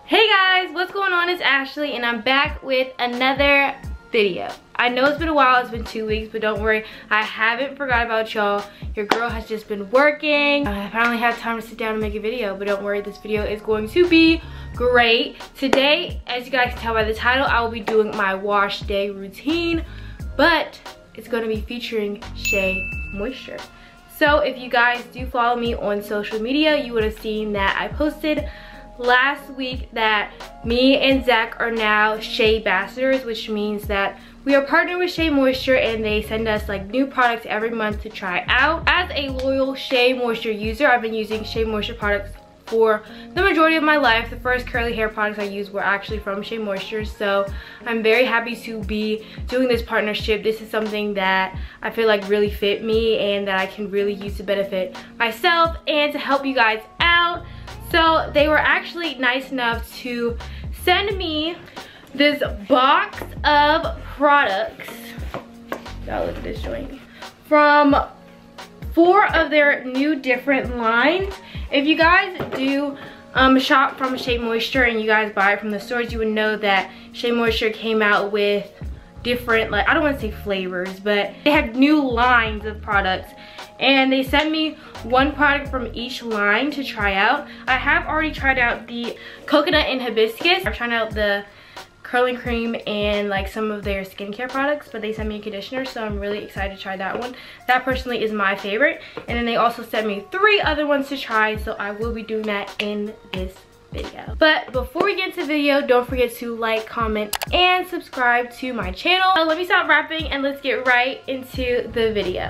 Hey guys, what's going on? It's Ashley and I'm back with another video. I know it's been a while, it's been 2 weeks, but don't worry, I haven't forgot about y'all. Your girl has just been working. I finally had time to sit down and make a video, but don't worry, this video is going to be great. Today, as you guys can tell by the title, I will be doing my wash day routine, but it's going to be featuring Shea Moisture. So if you guys do follow me on social media, you would have seen that I posted last week that me and Zach are now Shea ambassadors, which means that we are partnered with Shea Moisture and they send us like new products every month to try out. As a loyal Shea Moisture user, I've been using Shea Moisture products for the majority of my life. The first curly hair products I used were actually from Shea Moisture, so I'm very happy to be doing this partnership. This is something that I feel like really fit me and that I can really use to benefit myself and to help you guys out. So they were actually nice enough to send me this box of products. Y'all look at this joint. From 4 of their new different lines. If you guys do shop from Shea Moisture and you guys buy it from the stores, you would know that Shea Moisture came out with different, like, I don't want to say flavors, but they have new lines of products. And they sent me 1 product from each line to try out. I have already tried out the coconut and hibiscus. I've tried out the curling cream and like some of their skincare products, but they sent me a conditioner, so I'm really excited to try that one. That personally is my favorite. And then they also sent me 3 other ones to try, so I will be doing that in this video. But before we get into the video, don't forget to like, comment, and subscribe to my channel. Let me stop rapping and let's get right into the video.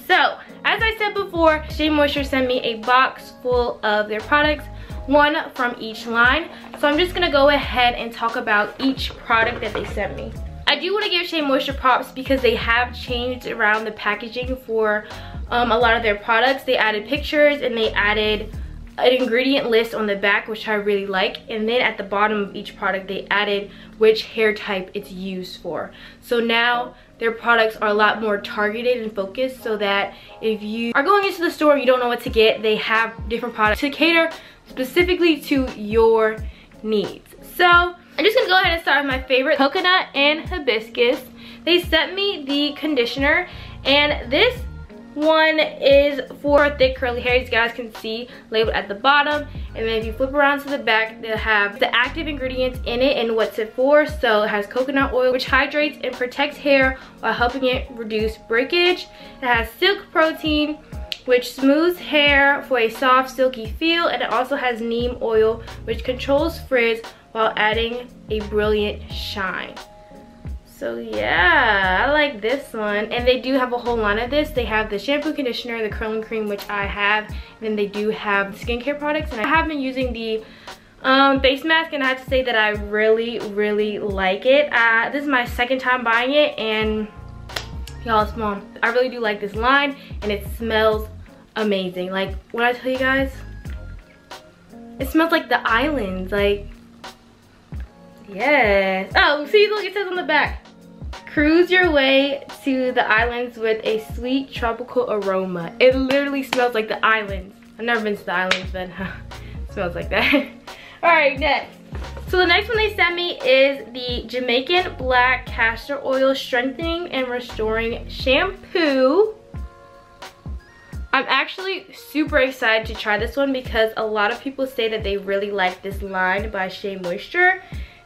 So, as I said before, Shea Moisture sent me a box full of their products, 1 from each line. So I'm just gonna go ahead and talk about each product that they sent me. I do want to give Shea Moisture props because they have changed around the packaging for a lot of their products. They added pictures and they added an ingredient list on the back, which I really like, and then at the bottom of each product they added which hair type it's used for. So now their products are a lot more targeted and focused, so that if you are going into the store and you don't know what to get, they have different products to cater specifically to your needs. So I'm just gonna go ahead and start with my favorite, coconut and hibiscus. They sent me the conditioner, and this one is for thick curly hair. You guys can see labeled at the bottom, and then if you flip around to the back, they'll have the active ingredients in it and what's it for. So it has coconut oil, which hydrates and protects hair while helping it reduce breakage. It has silk protein, which smooths hair for a soft silky feel, and it also has neem oil, which controls frizz while adding a brilliant shine. So yeah, I like this one. And they do have a whole line of this. They have the shampoo, conditioner, the curling cream, which I have, and then they do have the skincare products. And I have been using the face mask, and I have to say that I really like it. This is my 2nd time buying it, and y'all, small, I really do like this line, and it smells amazing. Like, when I tell you guys, it smells like the islands, like, yes. Oh, see, look, it says on the back, cruise your way to the islands with a sweet tropical aroma. It literally smells like the islands. I've never been to the islands, but it smells like that. All right, next. So the next one they sent me is the Jamaican Black Castor Oil Strengthening and Restoring Shampoo. I'm actually super excited to try this one because a lot of people say that they really like this line by Shea Moisture.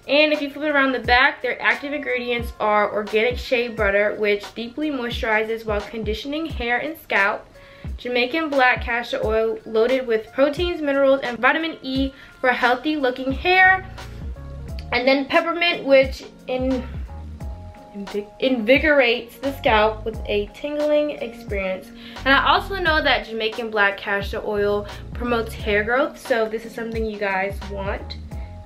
And if you flip it around the back, their active ingredients are organic shea butter, which deeply moisturizes while conditioning hair and scalp. Jamaican black castor oil loaded with proteins, minerals, and vitamin E for healthy looking hair. And then peppermint, which invigorates the scalp with a tingling experience. And I also know that Jamaican black castor oil promotes hair growth, so if this is something you guys want,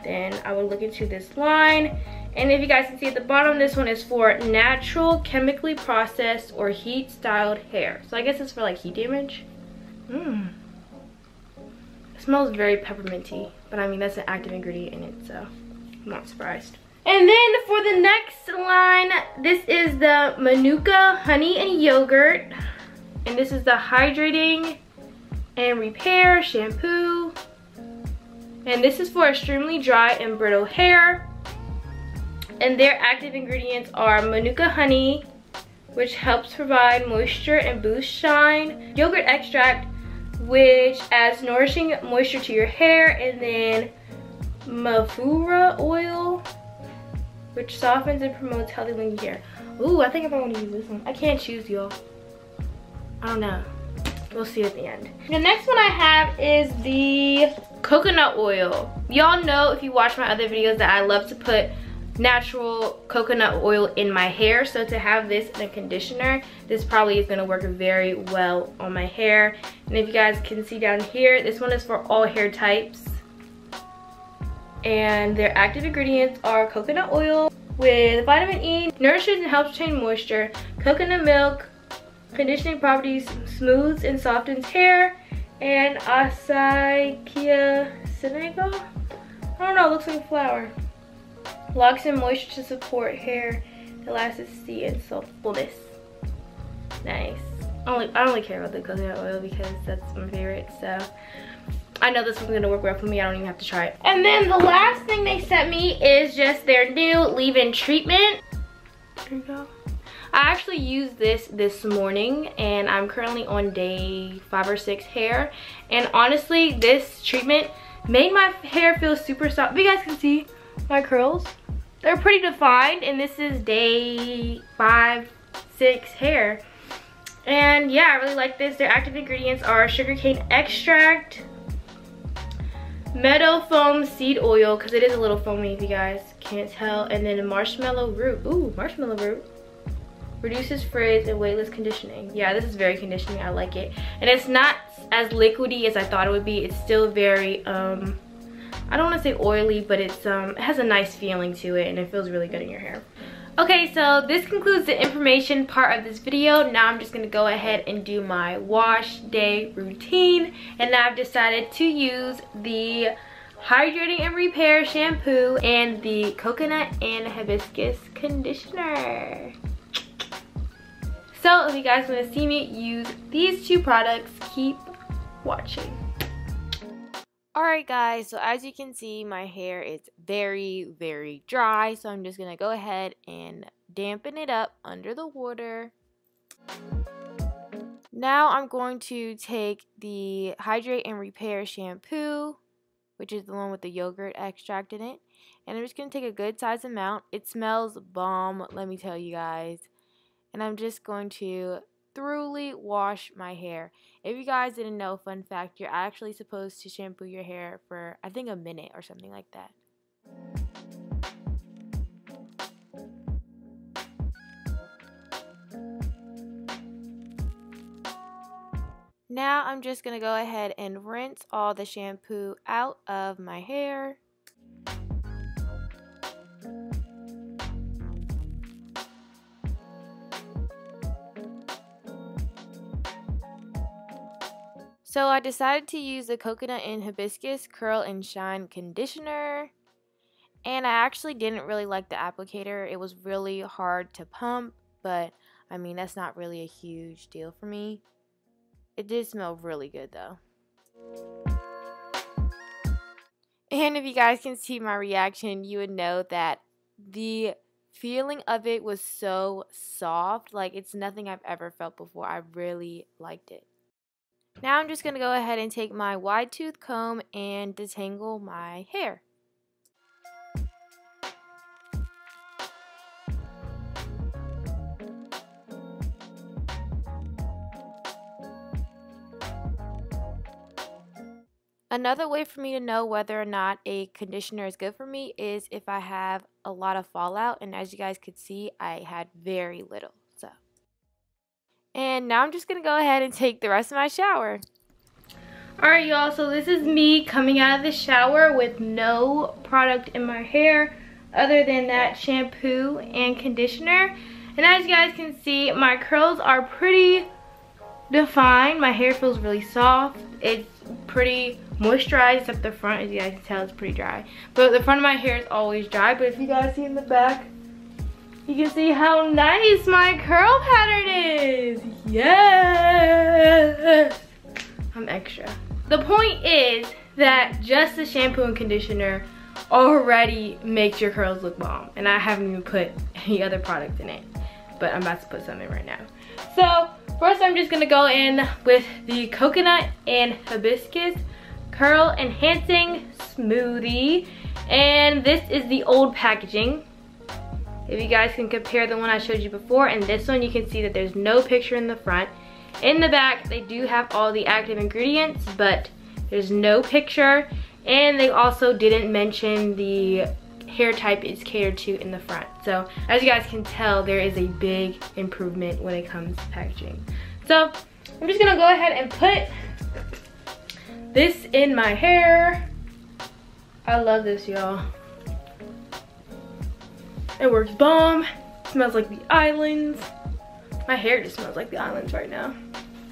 then I would look into this line. And if you guys can see at the bottom, this one is for natural, chemically processed, or heat styled hair. So I guess it's for like heat damage. It smells very pepperminty, but I mean, that's an active ingredient in it, so I'm not surprised. And then for the next line, this is the MANUKA Honey and Yogurt. And this is the Hydrating and Repair Shampoo. And this is for extremely dry and brittle hair. And their active ingredients are Manuka honey, which helps provide moisture and boost shine. Yogurt extract, which adds nourishing moisture to your hair. And then Mafura oil, which softens and promotes healthy looking hair. Ooh, I think I want to use this one. I can't choose, y'all. I don't know. We'll see at the end. The next one I have is the coconut oil. Y'all know if you watch my other videos that I love to put natural coconut oil in my hair. So to have this in a conditioner, this probably is going to work very well on my hair. And if you guys can see down here, this one is for all hair types. And their active ingredients are coconut oil with vitamin E, nourishes and helps retain moisture, coconut milk, conditioning properties, smooths and softens hair, and acai senegal. I don't know, it looks like a flower. Locks in moisture to support hair elasticity and softness. Nice. I only care about the coconut oil because that's my favorite, so I know this one's gonna work well for me. I don't even have to try it. And then the last thing they sent me is just their new leave-in treatment. There you go. I actually used this morning, and I'm currently on day 5 or 6 hair. And honestly, this treatment made my hair feel super soft. If you guys can see my curls, they're pretty defined, and this is day 5, 6 hair. And yeah, I really like this. Their active ingredients are sugarcane extract, meadow foam seed oil, because it is a little foamy if you guys can't tell, and then marshmallow root. Ooh, marshmallow root. Reduces frizz and weightless conditioning. Yeah, this is very conditioning. I like it. And it's not as liquidy as I thought it would be. It's still very, I don't want to say oily, but it's it has a nice feeling to it, and it feels really good in your hair. Okay, so this concludes the information part of this video. Now I'm just going to go ahead and do my wash day routine. And I've decided to use the Hydrating and Repair shampoo and the coconut and hibiscus conditioner. So if you guys want to see me use these two products, keep watching. Alright guys, so as you can see, my hair is very, very dry. So I'm just going to go ahead and dampen it up under the water. Now I'm going to take the Hydrate and Repair shampoo, which is the one with the yogurt extract in it. And I'm just going to take a good size amount. It smells bomb, let me tell you guys. And I'm just going to thoroughly wash my hair. If you guys didn't know, fun fact, you're actually supposed to shampoo your hair for, I think, a minute or something like that. Now I'm just going to go ahead and rinse all the shampoo out of my hair. So I decided to use the Coconut and Hibiscus Curl and Shine Conditioner. And I actually didn't really like the applicator. It was really hard to pump, but I mean, that's not really a huge deal for me. It did smell really good though. And if you guys can see my reaction, you would know that the feeling of it was so soft. Like, it's nothing I've ever felt before. I really liked it. Now I'm just going to go ahead and take my wide tooth comb and detangle my hair. Another way for me to know whether or not a conditioner is good for me is if I have a lot of fallout, and as you guys could see, I had very little. And now I'm just going to go ahead and take the rest of my shower. Alright y'all, so this is me coming out of the shower with no product in my hair other than that shampoo and conditioner. And as you guys can see, my curls are pretty defined. My hair feels really soft. It's pretty moisturized except the front. As you guys can tell, it's pretty dry. But the front of my hair is always dry. But if you guys see in the back, you can see how nice my curl pattern is. Yes! I'm extra. The point is that just the shampoo and conditioner already makes your curls look bomb, and I haven't even put any other product in it, but I'm about to put some in right now. So first I'm just gonna go in with the coconut and hibiscus curl enhancing smoothie, and this is the old packaging. If you guys can compare the one I showed you before and this one, you can see that there's no picture in the front. In the back they do have all the active ingredients, but there's no picture, and they also didn't mention the hair type is catered to in the front. So as you guys can tell, there is a big improvement when it comes to packaging. So I'm just gonna go ahead and put this in my hair. I love this, y'all. It works bomb. It smells like the islands. My hair just smells like the islands right now.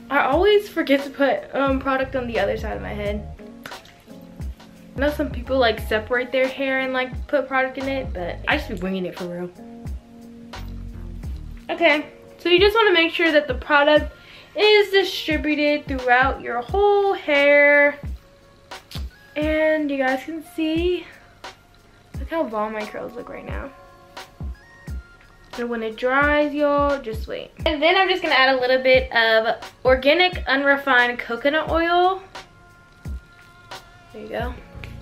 I always forget to put product on the other side of my head. I know some people like separate their hair and like put product in it, but I just be winging it for real. Okay, so you just want to make sure that the product is distributed throughout your whole hair. And you guys can see, look how bomb my curls look right now. And when it dries, y'all, just wait. And then I'm just gonna add a little bit of organic unrefined coconut oil. There you go.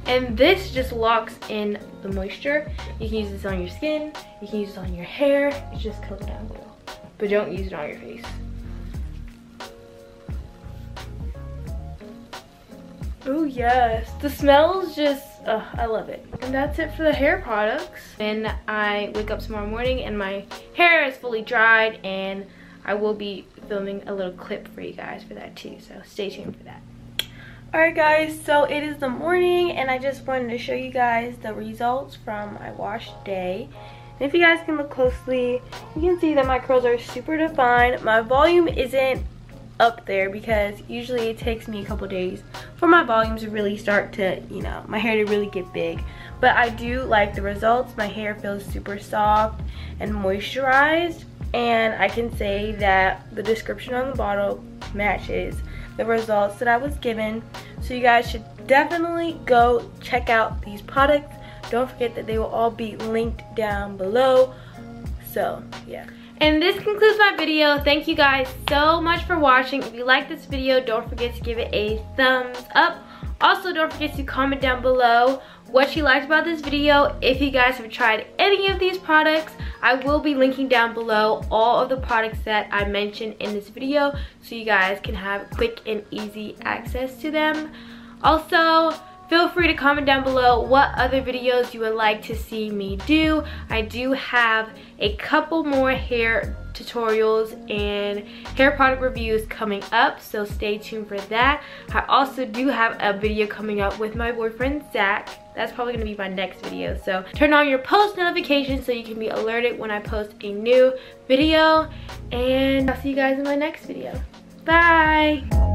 And this just locks in the moisture. You can use this on your skin, you can use it on your hair. It's just coconut oil, but don't use it on your face. Oh yes, the smells just, I love it. And that's it for the hair products. And I wake up tomorrow morning and my hair is fully dried, and I will be filming a little clip for you guys for that too, so stay tuned for that. Alright guys, so it is the morning and I just wanted to show you guys the results from my wash day. And if you guys can look closely, you can see that my curls are super defined. My volume isn't up there because usually it takes me a couple days for my volume to really start to, you know, my hair to really get big. But I do like the results. My hair feels super soft and moisturized, and I can say that the description on the bottle matches the results that I was given. So you guys should definitely go check out these products. Don't forget that they will all be linked down below. So yeah. And this concludes my video. Thank you guys so much for watching. If you like this video, don't forget to give it a thumbs up. Also, don't forget to comment down below what you liked about this video. If you guys have tried any of these products, I will be linking down below all of the products that I mentioned in this video, so you guys can have quick and easy access to them. Also, feel free to comment down below what other videos you would like to see me do. I do have a couple more hair tutorials and hair product reviews coming up, so stay tuned for that. I also do have a video coming up with my boyfriend Zach. That's probably going to be my next video, so turn on your post notifications so you can be alerted when I post a new video, and I'll see you guys in my next video. Bye!